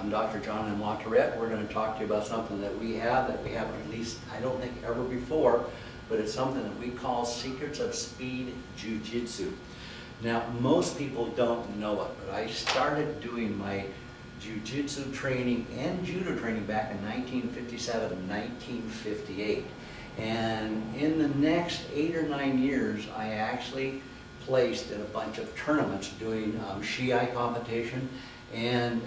I'm Dr. John M. LaTourette. We're going to talk to you about something that we haven't at least, I don't think, ever before, but it's something that we call Secrets of Speed Jiu Jitsu. Now, most people don't know it, but I started doing my Jiu Jitsu training and Judo training back in 1957 and 1958. And in the next 8 or 9 years, I actually placed in a bunch of tournaments doing Shiai competition, and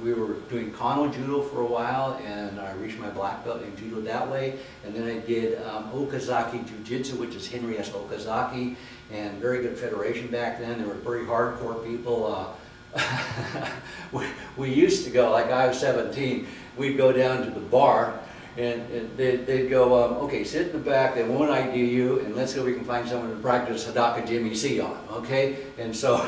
we were doing Kano Judo for a while, and I reached my black belt in Judo that way. And then I did Okazaki Jiu Jitsu, which is Henry S. Okazaki, and very good federation back then. They were pretty hardcore people. We used to go, like I was 17, we'd go down to the bar, and they'd go, okay, sit in the back, they won't ID you, and let's see if we can find someone to practice Hadaka Jimmy C on, okay? And so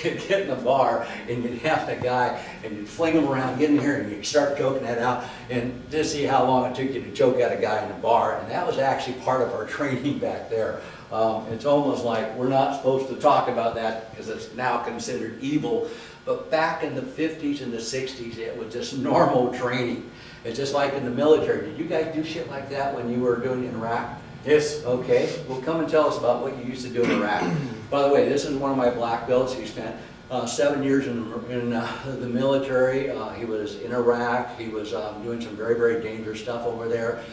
you'd get in the bar, and you'd have the guy, and you'd fling him around, get in here, and you'd start choking that out, and just see how long it took you to choke out a guy in the bar. And that was actually part of our training back there. It's almost like we're not supposed to talk about that because it's now considered evil. But back in the 50s and the 60s, it was just normal training. It's just like in the military. Did you guys do shit like that when you were doing in Iraq? Yes. Okay. Well, come and tell us about what you used to do in Iraq. By the way, this is one of my black belts. He spent 7 years in the military. He was in Iraq. He was doing some very, very dangerous stuff over there.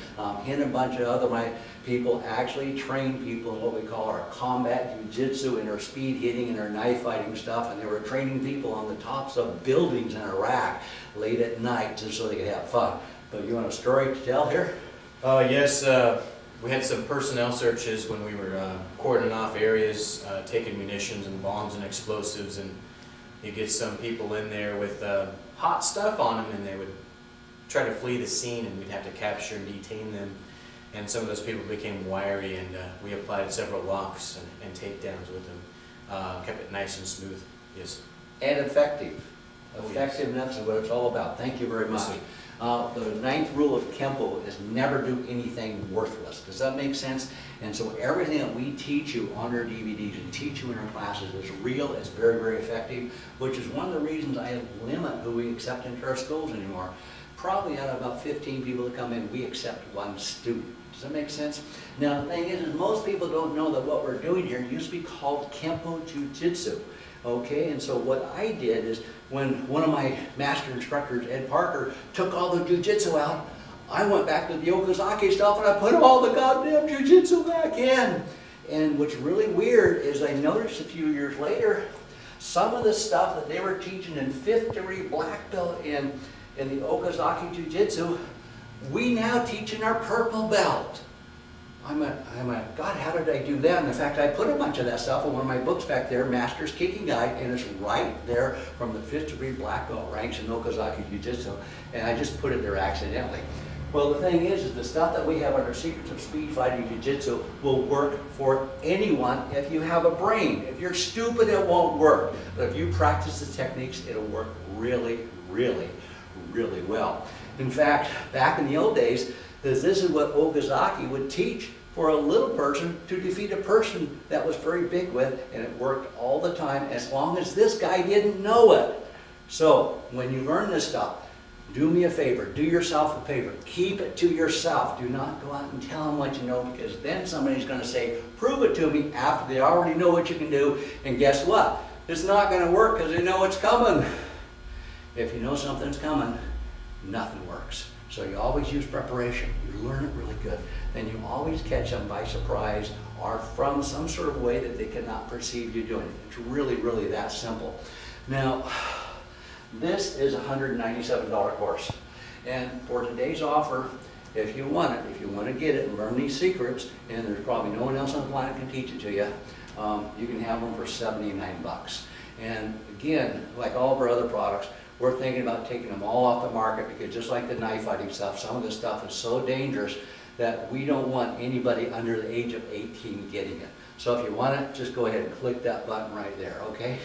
He and a bunch of other my people actually trained people in what we call our combat jiu-jitsu and our speed hitting and our knife fighting stuff. And they were training people on the tops of buildings in Iraq late at night just so they could have fun. But you want a story to tell here? Yes. We had some personnel searches when we were cordoning off areas, taking munitions and bombs and explosives, and you get some people in there with hot stuff on them, and they would try to flee the scene, and we'd have to capture and detain them. And some of those people became wiry, and we applied several locks and takedowns with them. Kept it nice and smooth. Yes. And effective. Oh, Effectiveness is what it's all about. Thank you very much. The 9th rule of Kempo is never do anything worthless. Does that make sense? And so everything that we teach you on our DVDs and teach you in our classes is real, it's very, very effective, which is one of the reasons I limit who we accept into our schools anymore. Probably out of about 15 people that come in, we accept 1 student. Does that make sense? Now the thing is most people don't know that what we're doing here used to be called Kempo Jiu-Jitsu. Okay, and so what I did is when one of my master instructors, Ed Parker, took all the jiu-jitsu out, I went back to the Okazaki stuff and I put all the goddamn jiu-jitsu back in. And what's really weird is I noticed a few years later, some of the stuff that they were teaching in 5th degree black belt in the Okazaki jiu-jitsu, we now teach in our purple belt. I'm like, God, how did I do that? And in fact, I put a bunch of that stuff in one of my books back there, Master's Kicking Guide, and it's right there from the 5th degree black belt ranks in Okazaki Jiu-Jitsu, and I just put it there accidentally. Well, the thing is the stuff that we have under Secrets of Speed Fighting Jiu-Jitsu will work for anyone if you have a brain. If you're stupid, it won't work. But if you practice the techniques, it'll work really, really, really well. In fact, back in the old days, this is what Okazaki would teach for a little person to defeat a person that was very big with, and it worked all the time as long as this guy didn't know it. So when you learn this stuff, do me a favor, do yourself a favor, keep it to yourself. Do not go out and tell them what you know, because then somebody's going to say, prove it to me, after they already know what you can do, and guess what? It's not going to work because they know it's coming. If you know something's coming, nothing works. So you always use preparation. You learn it really good. Then you always catch them by surprise or from some sort of way that they cannot perceive you doing it. It's really, really that simple. Now, this is a $197 course. And for today's offer, if you want it, if you want to get it and learn these secrets, and there's probably no one else on the planet can teach it to you, you can have them for $79. And again, like all of our other products, we're thinking about taking them all off the market because just like the knife fighting stuff, some of this stuff is so dangerous that we don't want anybody under the age of 18 getting it. So if you want it, just go ahead and click that button right there, okay?